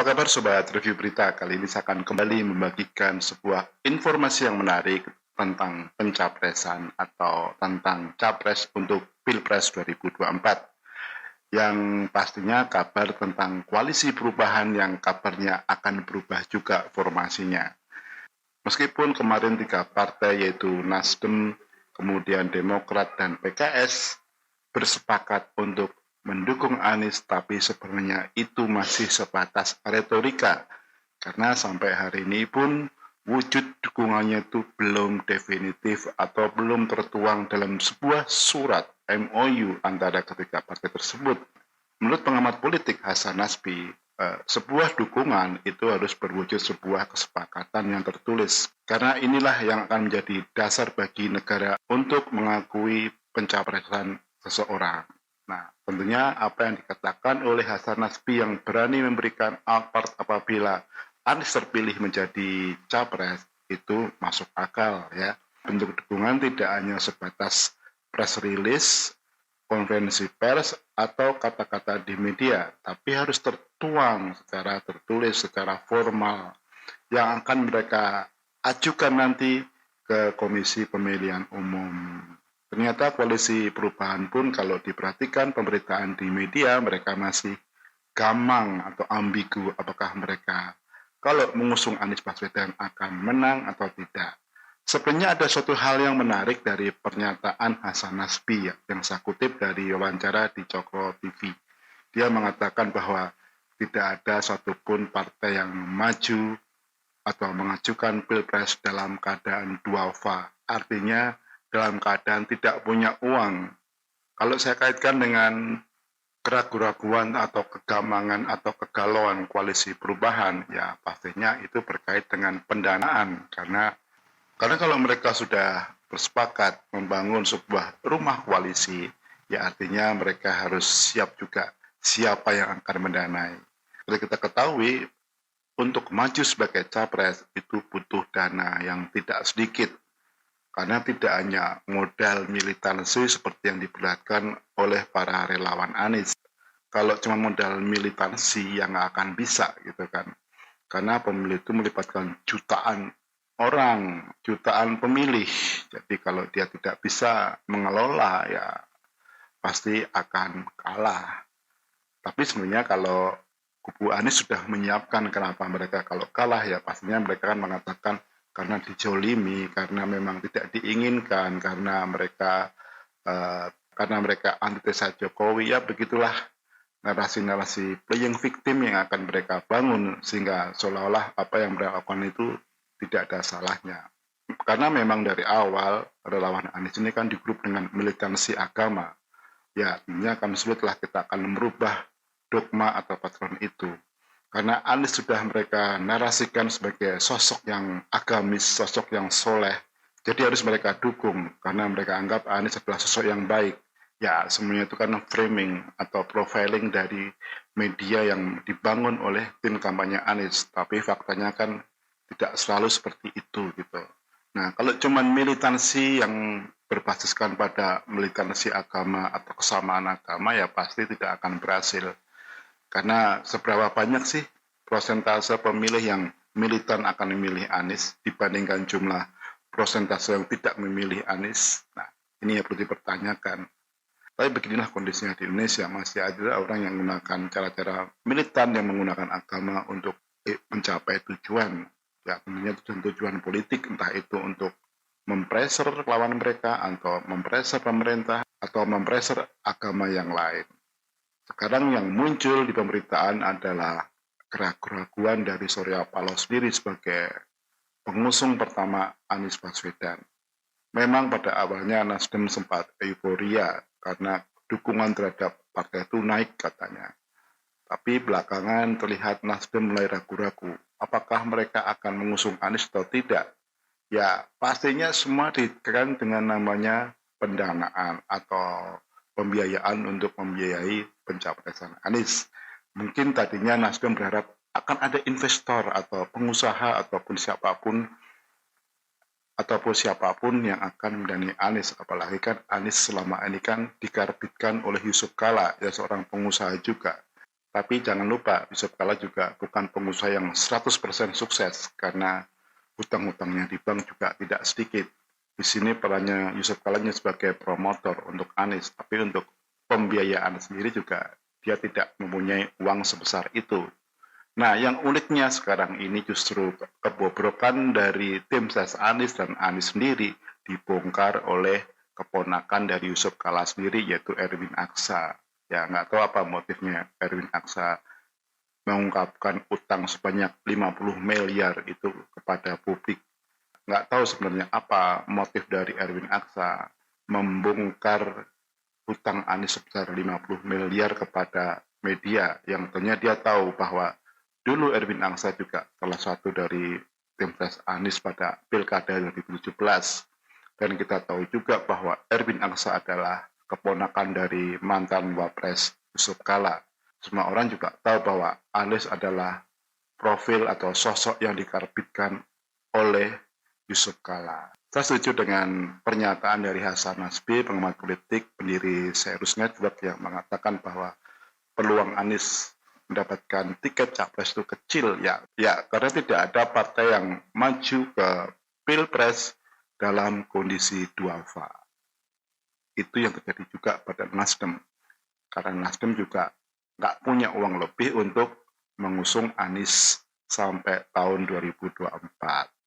Apa kabar Sobat Review Berita? Kali ini saya akan kembali membagikan sebuah informasi yang menarik tentang pencapresan atau tentang capres untuk Pilpres 2024. Yang pastinya kabar tentang koalisi perubahan yang kabarnya akan berubah juga formasinya. Meskipun kemarin 3 partai yaitu Nasdem, kemudian Demokrat dan PKS bersepakat untuk mendukung Anies, tapi sebenarnya itu masih sebatas retorika. Karena sampai hari ini pun wujud dukungannya itu belum definitif atau belum tertuang dalam sebuah surat MOU antara ketiga partai tersebut. Menurut pengamat politik Hasan Nasbi, sebuah dukungan itu harus berwujud sebuah kesepakatan yang tertulis. Karena inilah yang akan menjadi dasar bagi negara untuk mengakui pencapresan seseorang. Nah, tentunya apa yang dikatakan oleh Hasan Nasbi yang berani memberikan alpart apabila Anies terpilih menjadi capres itu masuk akal ya. Bentuk dukungan tidak hanya sebatas press release, konferensi pers, atau kata-kata di media, tapi harus tertuang secara tertulis, secara formal yang akan mereka ajukan nanti ke Komisi Pemilihan Umum. Ternyata koalisi perubahan pun kalau diperhatikan pemberitaan di media mereka masih gamang atau ambigu apakah mereka kalau mengusung Anies Baswedan akan menang atau tidak. Sebenarnya ada suatu hal yang menarik dari pernyataan Hasan Nasbi yang saya kutip dari wawancara di Cokro TV. Dia mengatakan bahwa tidak ada satupun partai yang maju atau mengajukan pilpres dalam keadaan duafa. Artinya dalam keadaan tidak punya uang. Kalau saya kaitkan dengan keraguan-raguan atau kegamangan atau kegalauan koalisi perubahan, ya pastinya itu berkait dengan pendanaan. Karena kalau mereka sudah bersepakat membangun sebuah rumah koalisi, ya artinya mereka harus siap juga siapa yang akan mendanai. Seperti kita ketahui, untuk maju sebagai capres itu butuh dana yang tidak sedikit. Karena tidak hanya modal militansi seperti yang diperlihatkan oleh para relawan Anies. Kalau cuma modal militansi yang nggak akan bisa gitu kan. Karena pemilih itu melibatkan jutaan orang, jutaan pemilih. Jadi kalau dia tidak bisa mengelola ya pasti akan kalah. Tapi sebenarnya kalau kubu Anies sudah menyiapkan kenapa mereka kalau kalah ya pastinya mereka kan mengatakan karena dijolimi, karena memang tidak diinginkan, karena mereka antitesa Jokowi, ya begitulah narasi-narasi playing victim yang akan mereka bangun sehingga seolah-olah apa yang mereka lakukan itu tidak ada salahnya. Karena memang dari awal relawan Anies ini kan digrup dengan militansi agama, ya artinya akan sulitlah kita akan merubah dogma atau patron itu. Karena Anies sudah mereka narasikan sebagai sosok yang agamis, sosok yang soleh. Jadi harus mereka dukung, karena mereka anggap Anies adalah sosok yang baik. Ya, semuanya itu kan framing atau profiling dari media yang dibangun oleh tim kampanye Anies. Tapi faktanya kan tidak selalu seperti itu gitu. Nah, kalau cuma militansi yang berbasiskan pada militansi agama atau kesamaan agama, ya pasti tidak akan berhasil. Karena seberapa banyak sih prosentase pemilih yang militan akan memilih Anies dibandingkan jumlah prosentase yang tidak memilih Anies. Nah, ini yang perlu dipertanyakan. Tapi beginilah kondisinya di Indonesia, masih ada orang yang menggunakan cara-cara militan yang menggunakan agama untuk mencapai tujuan. Ya, tentunya tujuan politik, entah itu untuk mempreser lawan mereka, atau mempreser pemerintah, atau mempreser agama yang lain. Sekarang yang muncul di pemberitaan adalah keraguan dari Surya Paloh sendiri sebagai pengusung pertama Anies Baswedan. Memang pada awalnya Nasdem sempat euforia karena dukungan terhadap partai itu naik katanya. Tapi belakangan terlihat Nasdem mulai ragu-ragu apakah mereka akan mengusung Anies atau tidak. Ya pastinya semua dikaitkan dengan namanya pendanaan atau pembiayaan untuk membiayai pencapresan Anies. Mungkin tadinya Nasdem berharap akan ada investor atau pengusaha ataupun siapapun yang akan mendanai Anies. Apalagi kan Anies selama ini kan dikarbitkan oleh Yusuf Kala, ya seorang pengusaha juga. Tapi jangan lupa, Yusuf Kala juga bukan pengusaha yang 100% sukses karena hutang-hutangnya di bank juga tidak sedikit. Di sini perannya Yusuf Kala sebagai promotor untuk Anies, tapi untuk pembiayaan sendiri juga dia tidak mempunyai uang sebesar itu. Nah, yang uniknya sekarang ini justru kebobrokan dari tim ses Anies dan Anies sendiri dibongkar oleh keponakan dari Yusuf Kala sendiri, yaitu Erwin Aksa. Ya, nggak tahu apa motifnya Erwin Aksa mengungkapkan utang sebanyak 50 miliar itu kepada publik. Nggak tahu sebenarnya apa motif dari Erwin Aksa membongkar utang Anies sebesar 50 miliar kepada media, yang tentunya dia tahu bahwa dulu Erwin Aksa juga salah satu dari tim ses Anies pada Pilkada 2017. Dan kita tahu juga bahwa Erwin Aksa adalah keponakan dari mantan Wapres Yusuf Kala. Semua orang juga tahu bahwa Anies adalah profil atau sosok yang dikarbitkan oleh Yusuf Kala. Saya setuju dengan pernyataan dari Hasan Nasbi, pengamat politik, pendiri Serus Network, yang mengatakan bahwa peluang Anies mendapatkan tiket capres itu kecil, ya karena tidak ada partai yang maju ke Pilpres dalam kondisi duafa. Itu yang terjadi juga pada Nasdem, karena Nasdem juga nggak punya uang lebih untuk mengusung Anies sampai tahun 2024.